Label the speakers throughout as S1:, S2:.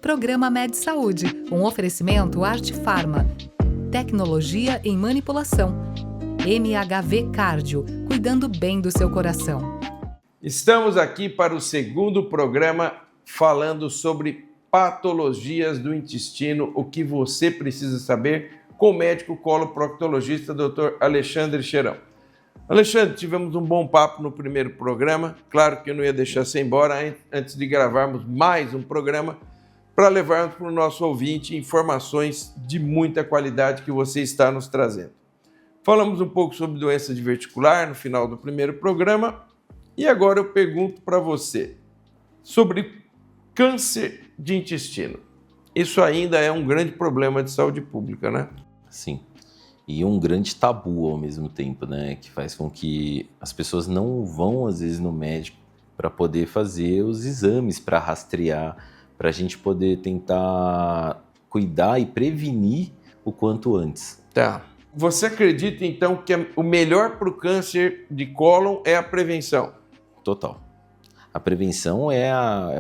S1: Programa Med Saúde, um oferecimento Arte Farma. Tecnologia em manipulação. MHV Cardio, cuidando bem do seu coração.
S2: Estamos aqui para o segundo programa falando sobre patologias do intestino, o que você precisa saber com o médico coloproctologista Dr. Alexandre Cheirão. Alexandre, tivemos um bom papo no primeiro programa. Claro que eu não ia deixar você ir embora antes de gravarmos mais um programa para levarmos para o nosso ouvinte informações de muita qualidade que você está nos trazendo. Falamos um pouco sobre doença diverticular no final do primeiro programa e agora eu pergunto para você sobre câncer de intestino. Isso ainda é um grande problema de saúde pública, né?
S3: Sim. E um grande tabu ao mesmo tempo, né? Que faz com que as pessoas não vão, às vezes, no médico para poder fazer os exames, para rastrear, para a gente poder tentar cuidar e prevenir o quanto antes.
S2: Tá. Você acredita, então, que o melhor para o câncer de cólon é a prevenção?
S3: Total. A prevenção é a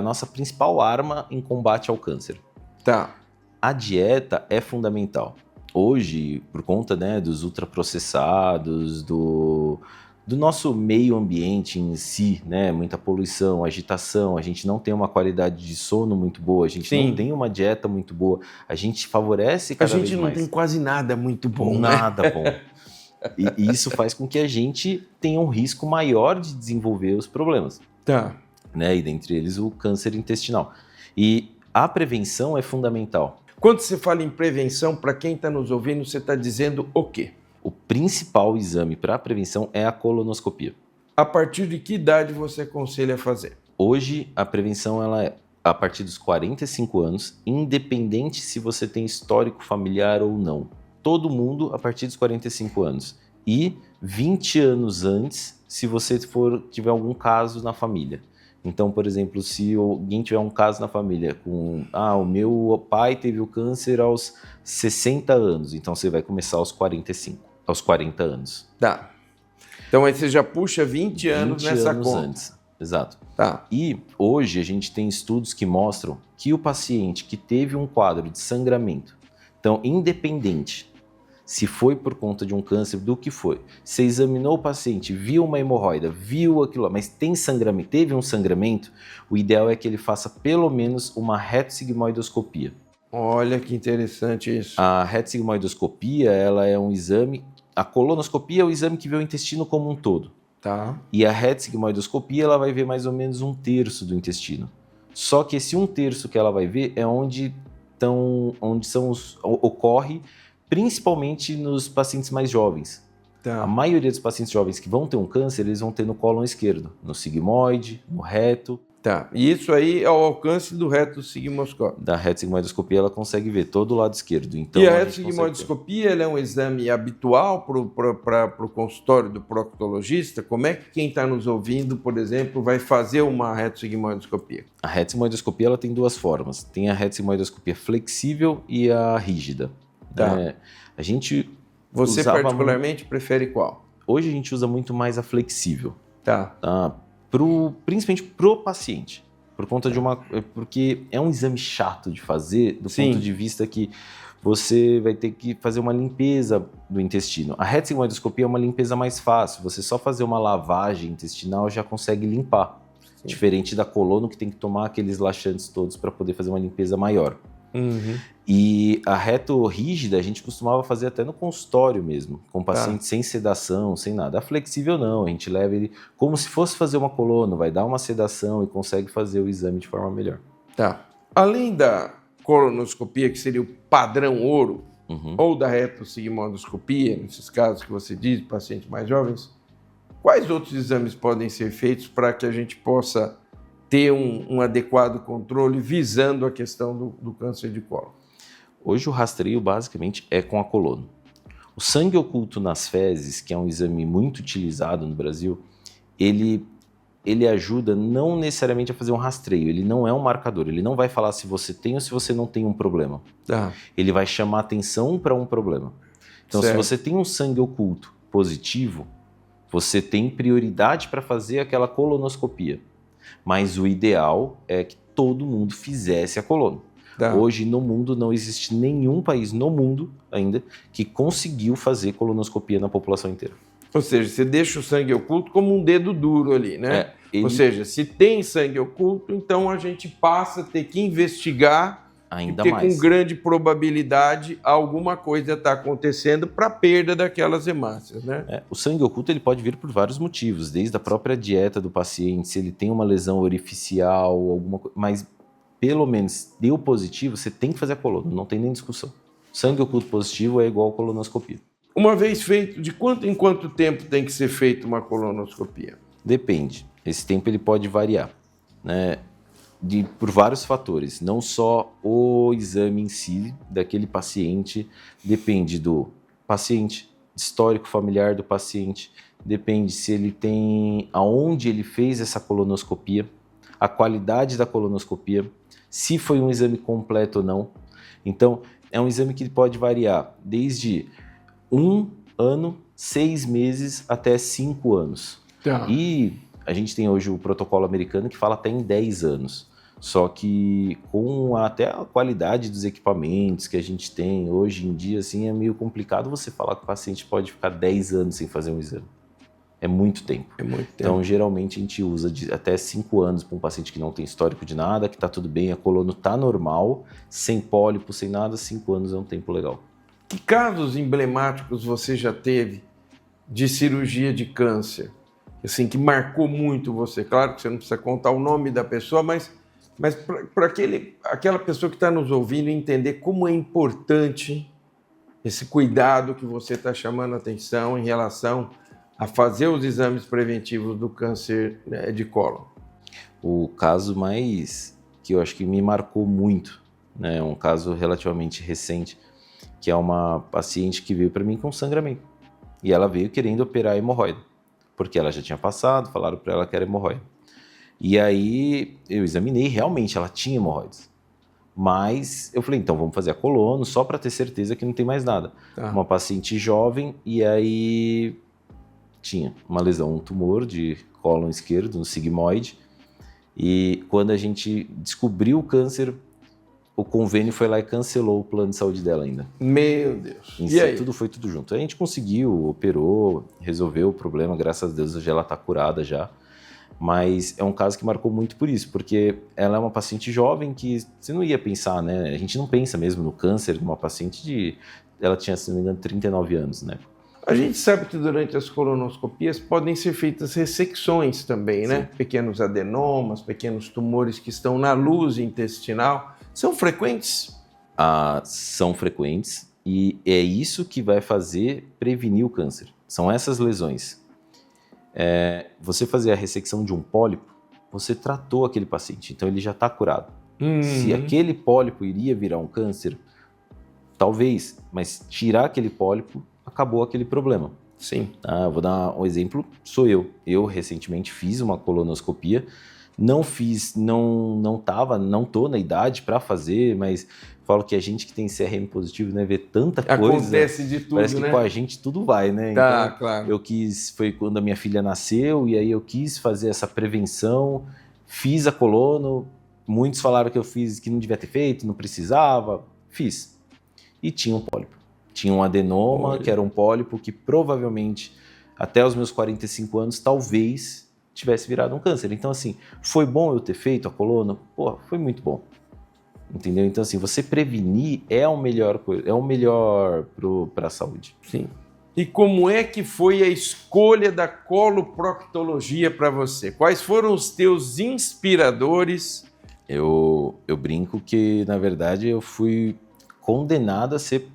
S3: nossa principal arma em combate ao câncer.
S2: Tá.
S3: A dieta é fundamental. Hoje, por conta, né, dos ultraprocessados, do nosso meio ambiente em si, né, muita poluição, agitação, a gente não tem uma qualidade de sono muito boa, a gente não tem uma dieta muito boa, a gente favorece cada vez mais.
S2: A gente não tem quase nada muito bom,
S3: nada
S2: né?
S3: bom. E isso faz com que a gente tenha um risco maior de desenvolver os problemas.
S2: Tá.
S3: Né, e dentre eles o câncer intestinal. E a prevenção é fundamental.
S2: Quando você fala em prevenção, para quem está nos ouvindo, você está dizendo o quê?
S3: O principal exame para a prevenção é a colonoscopia.
S2: A partir de que idade você aconselha a fazer?
S3: Hoje, a prevenção ela é a partir dos 45 anos, independente se você tem histórico familiar ou não. Todo mundo a partir dos 45 anos. E 20 anos antes, se você tiver algum caso na família. Então, por exemplo, se alguém tiver um caso na família com o meu pai teve o câncer aos 60 anos, então você vai começar aos 40 anos.
S2: Tá. Então aí você já puxa 20 anos nessa conta.
S3: Antes. Exato.
S2: Tá.
S3: E hoje a gente tem estudos que mostram que o paciente que teve um quadro de sangramento, então independente se foi por conta de um câncer, do que foi. Você examinou o paciente, viu uma hemorroida, viu aquilo, mas tem sangramento, teve um sangramento, o ideal é que ele faça pelo menos uma reto-sigmoidoscopia.
S2: Olha que interessante isso.
S3: A reto-sigmoidoscopia, ela é um exame, a colonoscopia é o exame que vê o intestino como um todo.
S2: Tá.
S3: E a reto-sigmoidoscopia, ela vai ver mais ou menos 1/3 do intestino. Só que esse 1/3 que ela vai ver é ocorre principalmente nos pacientes mais jovens.
S2: Tá.
S3: A maioria dos pacientes jovens que vão ter um câncer, eles vão ter no cólon esquerdo, no sigmoide, no reto.
S2: Tá. E isso aí é ao alcance do reto-sigmoidoscópio.
S3: Da reto-sigmoidoscopia ela consegue ver todo o lado esquerdo. Então,
S2: e a reto-sigmoidoscopia é um exame habitual para o consultório do proctologista? Como é que quem está nos ouvindo, por exemplo, vai fazer uma reto-sigmoidoscopia?
S3: A reto-sigmoidoscopia ela tem duas formas. Tem a reto-sigmoidoscopia flexível e a rígida.
S2: Tá. Você particularmente prefere qual?
S3: Hoje a gente usa muito mais a flexível.
S2: Tá.
S3: Principalmente pro paciente. Por conta porque é um exame chato de fazer, do ponto de vista que você vai ter que fazer uma limpeza do intestino. A reto-sigmoidoscopia é uma limpeza mais fácil. Você só fazer uma lavagem intestinal já consegue limpar. Sim. Diferente da colono, que tem que tomar aqueles laxantes todos para poder fazer uma limpeza maior.
S2: Uhum.
S3: E a reto-rígida a gente costumava fazer até no consultório mesmo, com paciente sem sedação, sem nada. A flexível não, a gente leva ele como se fosse fazer uma colono, vai dar uma sedação e consegue fazer o exame de forma melhor.
S2: Tá. Além da colonoscopia, que seria o padrão ouro, ou da reto-sigmoidoscopia, nesses casos que você diz, pacientes mais jovens, quais outros exames podem ser feitos para que a gente possa ter um adequado controle visando a questão do câncer de cólon?
S3: Hoje o rastreio basicamente é com a colono. O sangue oculto nas fezes, que é um exame muito utilizado no Brasil, ele ajuda não necessariamente a fazer um rastreio, ele não é um marcador, ele não vai falar se você tem ou se você não tem um problema. Ele vai chamar atenção para um problema. Então, se você tem um sangue oculto positivo, você tem prioridade para fazer aquela colonoscopia. Mas o ideal é que todo mundo fizesse a coluna.
S2: Tá.
S3: Hoje no mundo não existe nenhum país no mundo ainda que conseguiu fazer colonoscopia na população inteira.
S2: Ou seja, você deixa o sangue oculto como um dedo duro ali, né? Ou seja, se tem sangue oculto, então a gente passa a ter que investigar,
S3: ainda
S2: porque
S3: mais.
S2: com grande probabilidade alguma coisa está acontecendo para a perda daquelas hemácias, né?
S3: O sangue oculto ele pode vir por vários motivos, desde a própria dieta do paciente, se ele tem uma lesão orificial, alguma coisa, mas pelo menos deu positivo, você tem que fazer a coluna, não tem nem discussão. Sangue oculto positivo é igual a colonoscopia.
S2: Uma vez feito, de quanto em quanto tempo tem que ser feita uma colonoscopia?
S3: Depende. Esse tempo ele pode variar, né? Por vários fatores. Não só o exame em si daquele paciente, depende do paciente, histórico familiar do paciente, depende se ele tem, aonde ele fez essa colonoscopia, a qualidade da colonoscopia, se foi um exame completo ou não. Então, é um exame que pode variar desde 1 ano, 6 meses até 5 anos.
S2: Tá.
S3: E a gente tem hoje o protocolo americano que fala até em 10 anos. Só que com até a qualidade dos equipamentos que a gente tem hoje em dia, assim, é meio complicado você falar que o paciente pode ficar 10 anos sem fazer um exame. É muito tempo.
S2: É muito tempo.
S3: Então, geralmente, a gente usa até 5 anos para um paciente que não tem histórico de nada, que está tudo bem, a colono está normal, sem pólipo, sem nada, 5 anos é um tempo legal.
S2: Que casos emblemáticos você já teve de cirurgia de câncer? Assim, que marcou muito você? Claro que você não precisa contar o nome da pessoa, mas para aquela pessoa que está nos ouvindo entender como é importante esse cuidado que você está chamando a atenção em relação a fazer os exames preventivos do câncer, né, de cólon.
S3: O caso mais que eu acho que me marcou muito, né, um caso relativamente recente, que é uma paciente que veio para mim com sangramento. E ela veio querendo operar a hemorroida, porque ela já tinha passado, falaram para ela que era hemorroida. E aí eu examinei, realmente ela tinha hemorroides. Mas eu falei, então vamos fazer a colono, só para ter certeza que não tem mais nada.
S2: Tá.
S3: Uma paciente jovem, e aí tinha uma lesão, um tumor de cólon esquerdo, no sigmoide. E quando a gente descobriu o câncer, o convênio foi lá e cancelou o plano de saúde dela ainda.
S2: Meu Deus.
S3: E aí? Foi tudo junto. A gente conseguiu, operou, resolveu o problema, graças a Deus hoje ela está curada já. Mas é um caso que marcou muito por isso, porque ela é uma paciente jovem que você não ia pensar, né? A gente não pensa mesmo no câncer de uma paciente de... Ela tinha, se não me engano, 39 anos, né?
S2: A gente sabe que durante as colonoscopias podem ser feitas ressecções também, né?
S3: Sim.
S2: Pequenos adenomas, pequenos tumores que estão na luz intestinal. São frequentes?
S3: São frequentes e é isso que vai prevenir o câncer. São essas lesões. Você fazer a ressecção de um pólipo, você tratou aquele paciente, então ele já está curado. Se aquele pólipo iria virar um câncer, talvez, mas tirar aquele pólipo, acabou aquele problema.
S2: Sim.
S3: Eu vou dar um exemplo, sou eu. Eu recentemente fiz uma colonoscopia, não tô na idade para fazer, mas falo que a gente que tem CRM positivo, né, vê tanta coisa.
S2: Acontece de tudo,
S3: parece que
S2: né?
S3: com a gente tudo vai, né?
S2: Tá,
S3: então,
S2: claro.
S3: foi quando a minha filha nasceu, e aí eu quis fazer essa prevenção, fiz a colono, muitos falaram que eu fiz, que não devia ter feito, não precisava, fiz. E tinha um pólipo. Tinha um adenoma, que era um pólipo que provavelmente, até os meus 45 anos, talvez tivesse virado um câncer. Então, assim, foi bom eu ter feito a colono? Pô, foi muito bom. Entendeu? Então, assim, você prevenir é o melhor para a saúde.
S2: Sim. E como é que foi a escolha da coloproctologia para você? Quais foram os teus inspiradores?
S3: Eu brinco que, na verdade, eu fui condenado a ser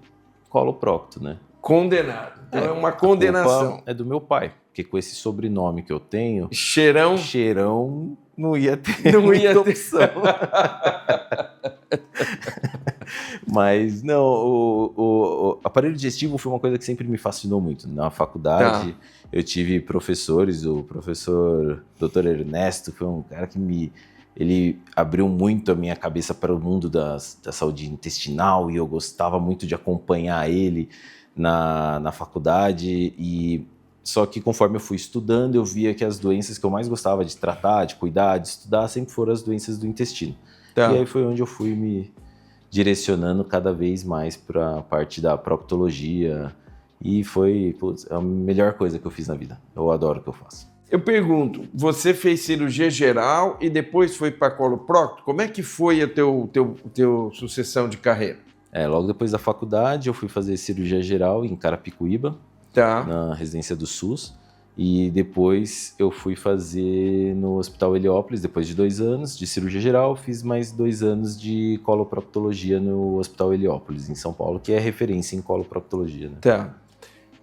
S3: coloprocto, né?
S2: Condenado. Então é uma condenação.
S3: A culpa é do meu pai, porque com esse sobrenome que eu tenho,
S2: Cheirão
S3: não ia ter
S2: não
S3: muita
S2: ia ter
S3: opção. Mas não, o aparelho digestivo foi uma coisa que sempre me fascinou muito. Na faculdade, eu tive professores, o professor Dr. Ernesto foi um cara que ele abriu muito a minha cabeça para o mundo da saúde intestinal, e eu gostava muito de acompanhar ele na faculdade, e Só que conforme eu fui estudando, eu via que as doenças que eu mais gostava de tratar, de cuidar, de estudar, sempre foram as doenças do intestino.
S2: Tá.
S3: E aí foi onde eu fui me direcionando cada vez mais para a parte da proctologia. E foi a melhor coisa que eu fiz na vida. Eu adoro o que eu faço.
S2: Eu pergunto, você fez cirurgia geral e depois foi para coloprocto? Como é que foi a teu sucessão de carreira?
S3: Logo depois da faculdade, eu fui fazer cirurgia geral em Carapicuíba,
S2: Tá.
S3: na residência do SUS. E depois eu fui fazer no Hospital Heliópolis, depois de 2 anos de cirurgia geral, fiz mais 2 anos de coloproctologia no Hospital Heliópolis, em São Paulo, que é referência em coloproctologia, né?
S2: Tá.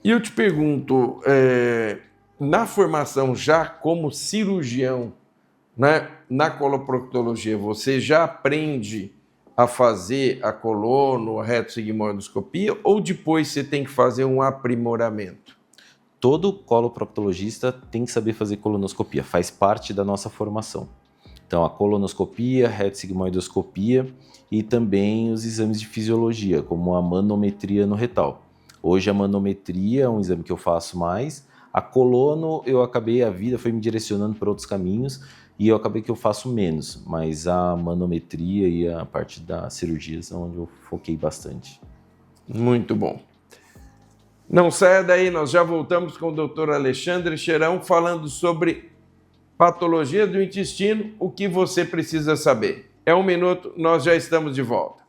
S2: E eu te pergunto, na formação já como cirurgião, né, na coloproctologia, você já aprende a fazer a colono, a retossigmoidoscopia, ou depois você tem que fazer um aprimoramento?
S3: Todo coloproctologista tem que saber fazer colonoscopia, faz parte da nossa formação. Então, a colonoscopia, retossigmoidoscopia e também os exames de fisiologia, como a manometria no retal. Hoje a manometria é um exame que eu faço mais. A colono, a vida foi me direcionando para outros caminhos e eu acabei que eu faço menos, mas a manometria e a parte da cirurgia são onde eu foquei bastante.
S2: Muito bom. Não saia daí, nós já voltamos com o Dr. Alexandre Cheirão falando sobre patologia do intestino, o que você precisa saber. É 1 minuto, nós já estamos de volta.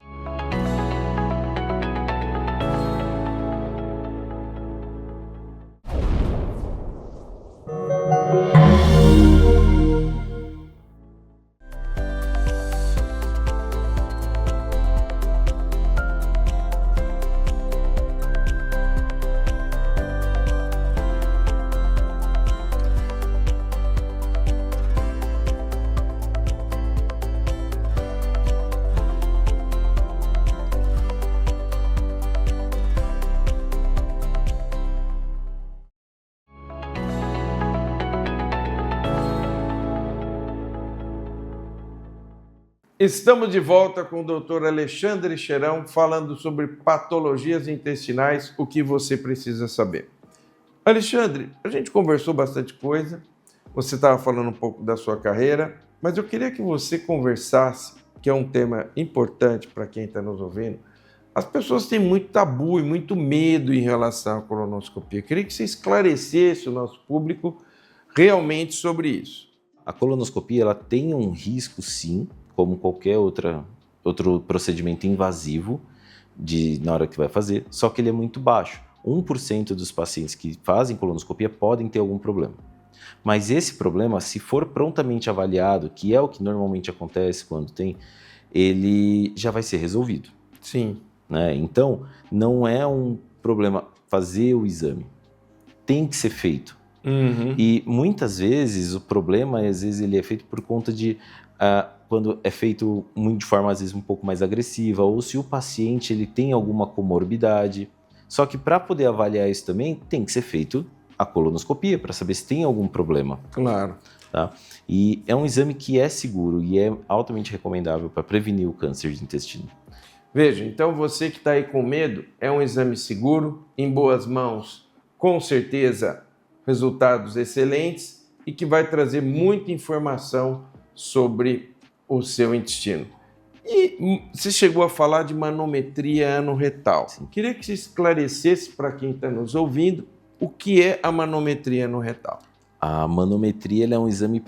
S2: Estamos de volta com o Dr. Alexandre Cheirão falando sobre patologias intestinais, o que você precisa saber. Alexandre, a gente conversou bastante coisa, você estava falando um pouco da sua carreira, mas eu queria que você conversasse, que é um tema importante para quem está nos ouvindo. As pessoas têm muito tabu e muito medo em relação à colonoscopia. Eu queria que você esclarecesse o nosso público realmente sobre isso.
S3: A colonoscopia ela tem um risco, sim, como qualquer outro procedimento invasivo na hora que vai fazer, só que ele é muito baixo. 1% dos pacientes que fazem colonoscopia podem ter algum problema. Mas esse problema, se for prontamente avaliado, que é o que normalmente acontece quando tem, ele já vai ser resolvido.
S2: Sim.
S3: Né? Então, não é um problema fazer o exame. Tem que ser feito.
S2: Uhum.
S3: E muitas vezes o problema, às vezes, ele é feito por conta de quando é feito de forma, às vezes, um pouco mais agressiva, ou se o paciente ele tem alguma comorbidade. Só que para poder avaliar isso também, tem que ser feito a colonoscopia, para saber se tem algum problema.
S2: Claro.
S3: Tá? E é um exame que é seguro e é altamente recomendável para prevenir o câncer de intestino.
S2: Veja, então você que está aí com medo, é um exame seguro, em boas mãos, com certeza resultados excelentes e que vai trazer muita informação sobre o seu intestino. E você chegou a falar de manometria anorretal.
S3: Sim.
S2: Queria que você esclarecesse para quem está nos ouvindo o que é a manometria anorretal.
S3: A manometria ela é um exame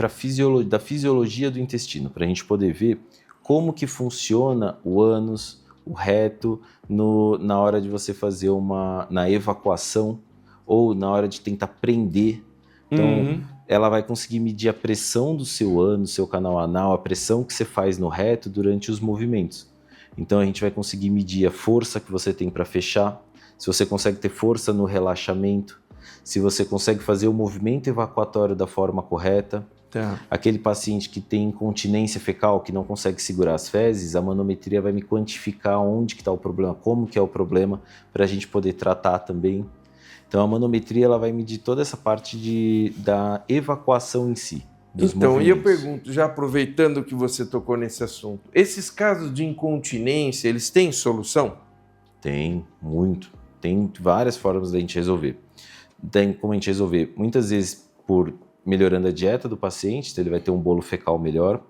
S3: da fisiologia do intestino, para a gente poder ver como que funciona o ânus, o reto, na hora de você fazer na evacuação ou na hora de tentar prender. Então, ela vai conseguir medir a pressão do seu ânus, seu canal anal, a pressão que você faz no reto durante os movimentos. Então, a gente vai conseguir medir a força que você tem para fechar, se você consegue ter força no relaxamento, se você consegue fazer o movimento evacuatório da forma correta.
S2: Tá.
S3: Aquele paciente que tem incontinência fecal, que não consegue segurar as fezes, a manometria vai me quantificar onde que está o problema, como que é o problema, para a gente poder tratar também. Então a manometria ela vai medir toda essa parte da evacuação em si.
S2: Então, e eu pergunto, já aproveitando que você tocou nesse assunto, esses casos de incontinência, eles têm solução?
S3: Tem, muito. Tem várias formas da gente resolver. Tem como a gente resolver? Muitas vezes por melhorando a dieta do paciente, então ele vai ter um bolo fecal melhor.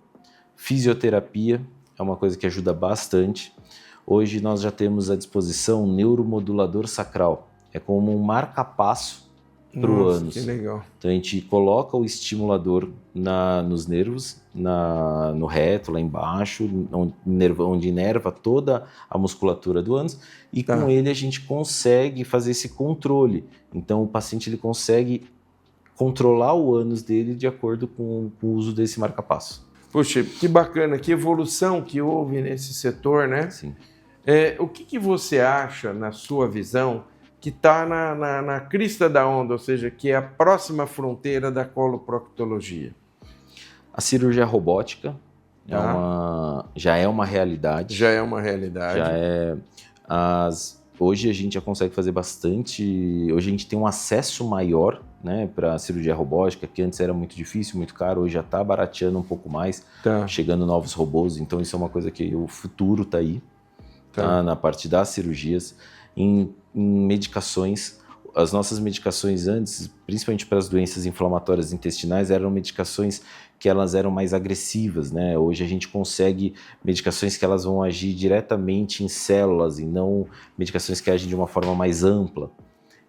S3: Fisioterapia é uma coisa que ajuda bastante. Hoje nós já temos à disposição um neuromodulador sacral. É como um marca-passo para o ânus.
S2: Que legal.
S3: Então a gente coloca o estimulador nos nervos, no reto, lá embaixo, onde inerva toda a musculatura do ânus, e com ele a gente consegue fazer esse controle. Então o paciente ele consegue controlar o ânus dele de acordo com o uso desse marca-passo.
S2: Poxa, que bacana, que evolução que houve nesse setor, né?
S3: Sim.
S2: O que você acha, na sua visão, que está na crista da onda, ou seja, que é a próxima fronteira da coloproctologia?
S3: A cirurgia robótica já é uma realidade.
S2: Já é uma realidade.
S3: Hoje a gente já consegue fazer bastante. Hoje a gente tem um acesso maior, né, para a cirurgia robótica, que antes era muito difícil, muito caro. Hoje já está barateando um pouco mais, chegando novos robôs. Então isso é uma coisa que o futuro está aí, na parte das cirurgias. Em medicações, as nossas medicações antes, principalmente para as doenças inflamatórias intestinais, eram medicações que elas eram mais agressivas, né? Hoje a gente consegue medicações que elas vão agir diretamente em células e não medicações que agem de uma forma mais ampla.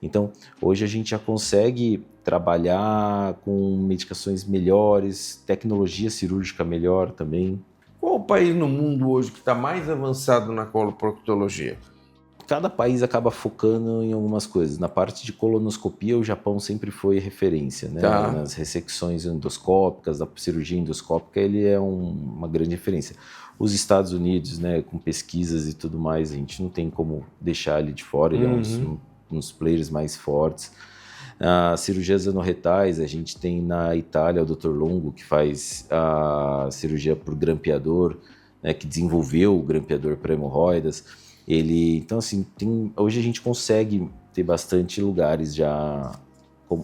S3: Então, hoje a gente já consegue trabalhar com medicações melhores, tecnologia cirúrgica melhor também.
S2: Qual o país no mundo hoje que está mais avançado na coloproctologia?
S3: Cada país acaba focando em algumas coisas. Na parte de colonoscopia, o Japão sempre foi referência, né? Nas ressecções endoscópicas, da cirurgia endoscópica, ele é uma grande referência. Os Estados Unidos, né, com pesquisas e tudo mais, a gente não tem como deixar ele de fora, ele é um dos players mais fortes. As cirurgias anorretais, a gente tem na Itália o Dr. Longo, que faz a cirurgia por grampeador, né, que desenvolveu o grampeador para hemorroidas. Então, assim, hoje a gente consegue ter bastante lugares já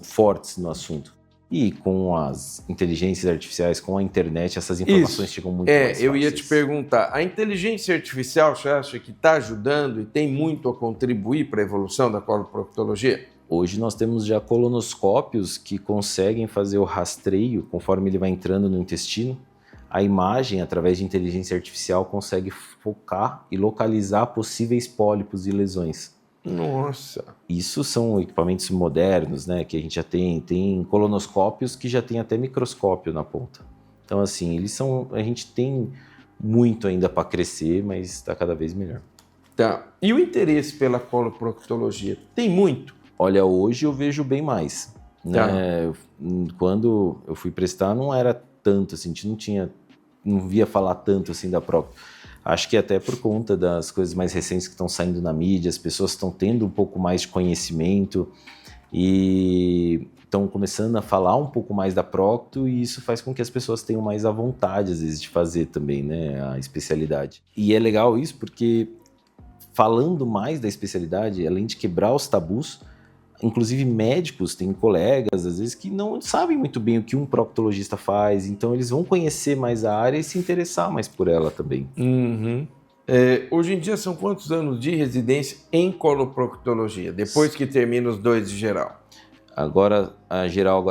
S3: fortes no assunto. E com as inteligências artificiais, com a internet, essas informações chegam muito mais fáceis.
S2: Eu ia te perguntar, a inteligência artificial, você acha que está ajudando e tem muito a contribuir para a evolução da coloproctologia?
S3: Hoje nós temos já colonoscópios que conseguem fazer o rastreio conforme ele vai entrando no intestino. A imagem, através de inteligência artificial, consegue focar e localizar possíveis pólipos e lesões.
S2: Nossa!
S3: Isso são equipamentos modernos, né? Que a gente já tem colonoscópios que já tem até microscópio na ponta. Então, assim, a gente tem muito ainda para crescer, mas está cada vez melhor.
S2: Tá. E o interesse pela coloproctologia? Tem muito?
S3: Olha, hoje eu vejo bem mais. Né? Quando eu fui prestar, não era tanto, assim, a gente não via falar tanto assim da procto. Acho que até por conta das coisas mais recentes que estão saindo na mídia, as pessoas estão tendo um pouco mais de conhecimento e estão começando a falar um pouco mais da procto, e isso faz com que as pessoas tenham mais à vontade, às vezes, de fazer também, né, a especialidade. E é legal isso porque, falando mais da especialidade, além de quebrar os tabus, inclusive médicos, tem colegas, às vezes, que não sabem muito bem o que um proctologista faz, então eles vão conhecer mais a área e se interessar mais por ela também.
S2: Hoje em dia são quantos anos de residência em coloproctologia, depois que termina os 2 de geral?
S3: Agora, a geral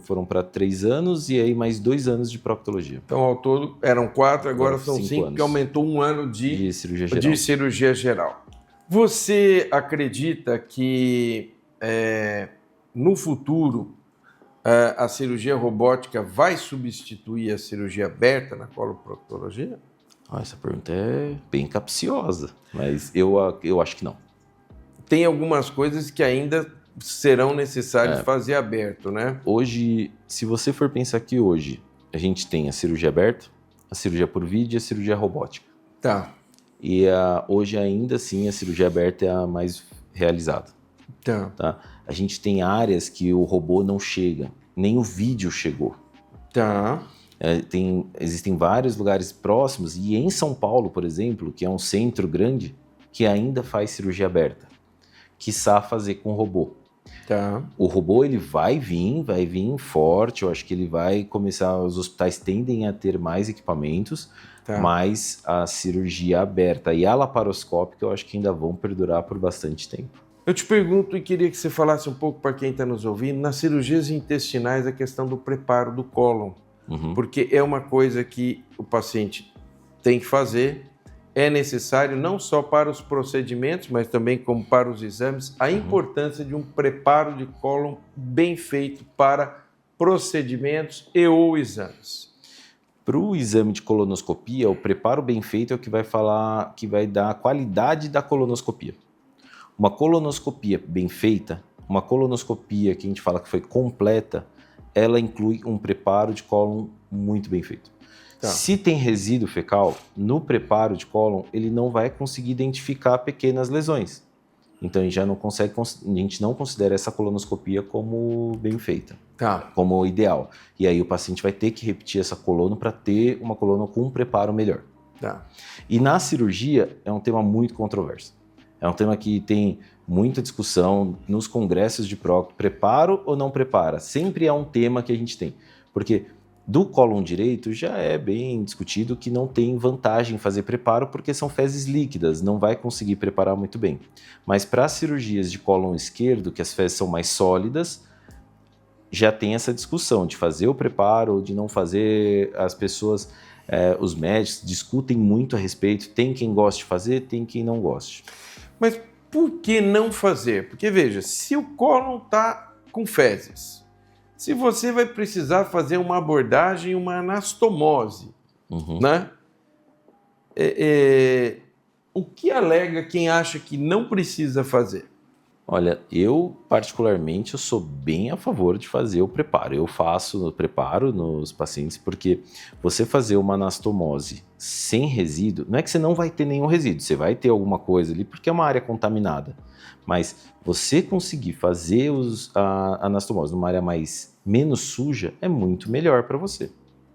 S3: foram para 3 anos e aí mais 2 anos de proctologia.
S2: Então, ao todo, eram 4, agora são 5, porque aumentou 1 ano de cirurgia geral. Você acredita que no futuro a cirurgia robótica vai substituir a cirurgia aberta na coloproctologia?
S3: Essa pergunta é bem capciosa, mas eu acho que não.
S2: Tem algumas coisas que ainda serão necessárias fazer aberto, né?
S3: Hoje, se você for pensar que hoje a gente tem a cirurgia aberta, a cirurgia por vídeo e a cirurgia robótica.
S2: Tá.
S3: E hoje ainda assim a cirurgia aberta é a mais realizada. Tá? A gente tem áreas que o robô não chega, nem o vídeo chegou.
S2: Tá.
S3: Existem vários lugares próximos, e em São Paulo, por exemplo, que é um centro grande, que ainda faz cirurgia aberta, quiçá fazer com robô.
S2: Tá.
S3: O robô ele vai vir forte, eu acho que ele vai começar, os hospitais tendem a ter mais equipamentos, mas a cirurgia aberta e a laparoscópica eu acho que ainda vão perdurar por bastante tempo.
S2: Eu te pergunto e queria que você falasse um pouco para quem está nos ouvindo, nas cirurgias intestinais, a questão do preparo do cólon, porque é uma coisa que o paciente tem que fazer, é necessário não só para os procedimentos, mas também como para os exames, a importância de um preparo de cólon bem feito para procedimentos e ou exames.
S3: Para o exame de colonoscopia, o preparo bem feito é o que vai falar, que vai dar a qualidade da colonoscopia. Uma colonoscopia bem feita, uma colonoscopia que a gente fala que foi completa, ela inclui um preparo de cólon muito bem feito. Tá. Se tem resíduo fecal, no preparo de cólon, ele não vai conseguir identificar pequenas lesões. Então a gente não considera essa colonoscopia como bem feita, como ideal. E aí o paciente vai ter que repetir essa colono para ter uma colono com um preparo melhor. E na cirurgia é um tema muito controverso. É um tema que tem muita discussão nos congressos de procto. Preparo ou não prepara? Sempre é um tema que a gente tem. Porque do cólon direito já é bem discutido que não tem vantagem em fazer preparo porque são fezes líquidas, não vai conseguir preparar muito bem. Mas para cirurgias de cólon esquerdo, que as fezes são mais sólidas, já tem essa discussão de fazer o preparo ou de não fazer. As pessoas, os médicos discutem muito a respeito, tem quem goste de fazer, tem quem não goste.
S2: Mas por que não fazer? Porque veja, se o cólon está com fezes, se você vai precisar fazer uma abordagem, uma anastomose, né? O que alega quem acha que não precisa fazer?
S3: Olha, eu particularmente eu sou bem a favor de fazer o preparo. Eu faço o preparo nos pacientes porque você fazer uma anastomose sem resíduo, não é que você não vai ter nenhum resíduo, você vai ter alguma coisa ali porque é uma área contaminada. Mas você conseguir fazer a anastomose numa área menos suja é muito melhor para você.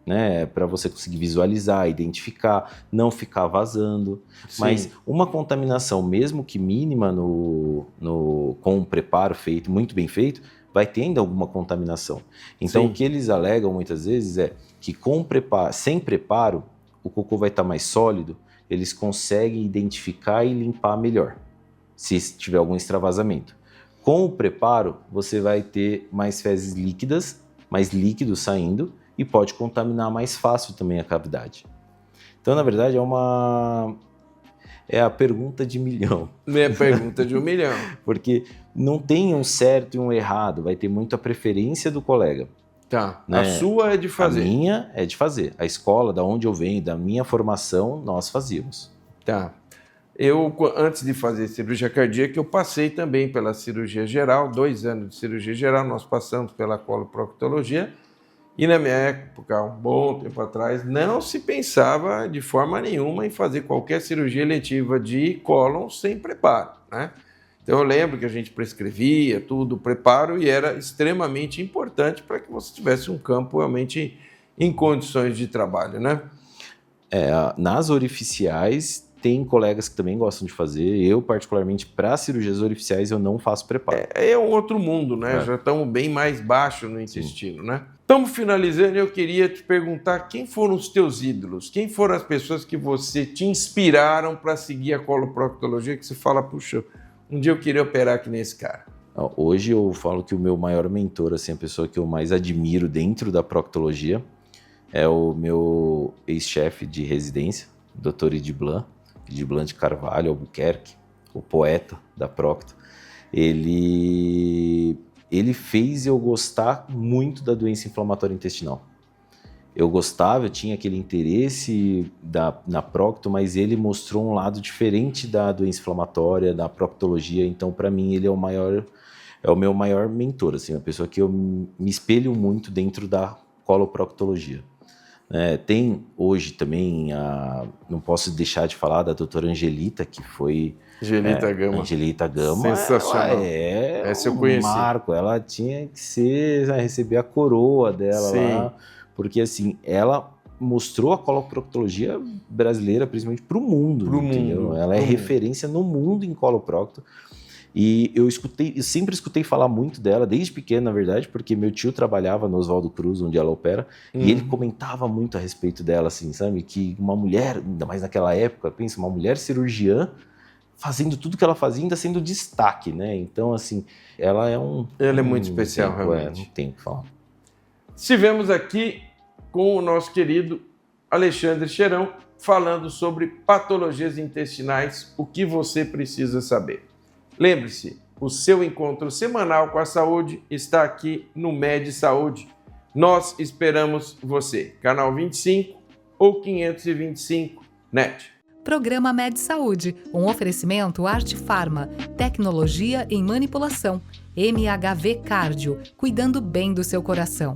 S3: Né, para você conseguir visualizar, identificar, não ficar vazando. Sim. Mas uma contaminação, mesmo que mínima com um preparo feito, muito bem feito, vai ter ainda alguma contaminação. Então, sim, o que eles alegam muitas vezes é que sem preparo, o cocô vai estar mais sólido, eles conseguem identificar e limpar melhor, se tiver algum extravasamento. Com o preparo, você vai ter mais fezes líquidas, mais líquido saindo, e pode contaminar mais fácil também a cavidade. Então, na verdade, é a pergunta de milhão.
S2: É a pergunta de 1 milhão.
S3: Porque não tem um certo e um errado, vai ter muito a preferência do colega.
S2: Tá, né? A sua é de fazer.
S3: A minha é de fazer. A escola, da onde eu venho, da minha formação, nós fazíamos.
S2: Tá. Eu, antes de fazer cirurgia cardíaca, eu passei também pela cirurgia geral, 2 anos de cirurgia geral, nós passamos pela coloproctologia. E na minha época, um bom tempo atrás, não se pensava de forma nenhuma em fazer qualquer cirurgia eletiva de cólon sem preparo, né? Então eu lembro que a gente prescrevia tudo, preparo, e era extremamente importante para que você tivesse um campo realmente em condições de trabalho, né?
S3: Nas orificiais, tem colegas que também gostam de fazer. Eu, particularmente, para cirurgias orificiais, eu não faço preparo.
S2: É um outro mundo, né? Já estamos bem mais baixo no intestino, sim, né? Estamos finalizando e eu queria te perguntar quem foram os teus ídolos? Quem foram as pessoas que você te inspiraram para seguir a coloproctologia, que você fala, puxa, um dia eu queria operar que nem esse cara?
S3: Hoje eu falo que o meu maior mentor, assim, a pessoa que eu mais admiro dentro da proctologia, é o meu ex-chefe de residência, Dr. Ediblan de Carvalho Albuquerque, o poeta da procto. Ele fez eu gostar muito da doença inflamatória intestinal. Eu tinha aquele interesse na procto, mas ele mostrou um lado diferente da doença inflamatória, da proctologia. Então, para mim, ele é o meu maior mentor, assim, uma pessoa que eu me espelho muito dentro da coloproctologia. Tem hoje também, não posso deixar de falar da doutora Angelita, que foi... Angelita Gama.
S2: Sensacional.
S3: Essa eu conheci. Marco, ela tinha que receber a coroa dela. Sim, lá, porque assim, ela mostrou a coloproctologia brasileira, principalmente para o mundo. Ela é referência no mundo em coloprocto. E eu sempre escutei falar muito dela, desde pequeno, na verdade, porque meu tio trabalhava no Oswaldo Cruz, onde ela opera, e ele comentava muito a respeito dela, assim, sabe? Que uma mulher, ainda mais naquela época, pensa, uma mulher cirurgiã fazendo tudo que ela fazia, ainda sendo destaque, né? Então, assim, ela é
S2: Ela é muito especial, realmente.
S3: Não tem o que falar.
S2: Estivemos aqui com o nosso querido Alexandre Cheirão, falando sobre patologias intestinais, o que você precisa saber. Lembre-se, o seu encontro semanal com a saúde está aqui no Med Saúde. Nós esperamos você. Canal 25 ou 525 NET.
S1: Programa Med Saúde, um oferecimento Arte Farma, tecnologia em manipulação, MHV Cardio, cuidando bem do seu coração.